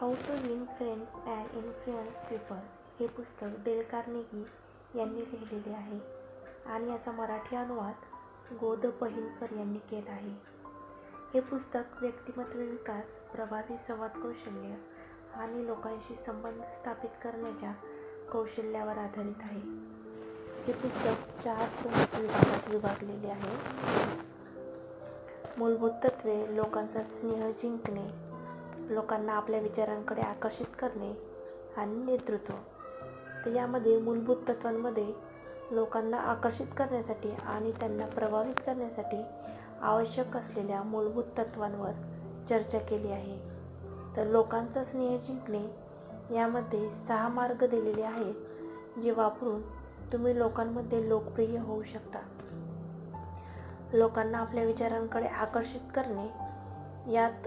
How to win friends and influence people हे पुस्तक Dale Carnegie यांनी लिहिलेले आहे आणि याचा मराठी अनुवाद गोद पहिलकर यांनी केला आहे. हे पुस्तक व्यक्तिमत्व विकास, प्रभावी संवाद कौशल्य आणि लोकांशी संबंध स्थापित करण्याच्या कौशल्यावर आधारित आहे. हे पुस्तक 4 प्रमुख विभागात विभागलेले आहे. मूलभूत तत्वे, लोकांचा स्नेह जिंकणे, लोकांना आपल्या विचारांकडे आकर्षित करणे आणि नेतृत्व. तर यामध्ये मूलभूत तत्वांमध्ये लोकांना आकर्षित करण्यासाठी आणि त्यांना प्रभावित करण्यासाठी आवश्यक असलेल्या मूलभूत तत्वांवर चर्चा केली आहे. तर लोकांचा स्नेह जिंकणे यामध्ये 6 मार्ग दिलेले आहेत जे वापरून तुम्ही लोकांमध्ये लोकप्रिय होऊ शकता. लोकांना आपल्या विचारांकडे आकर्षित करणे यात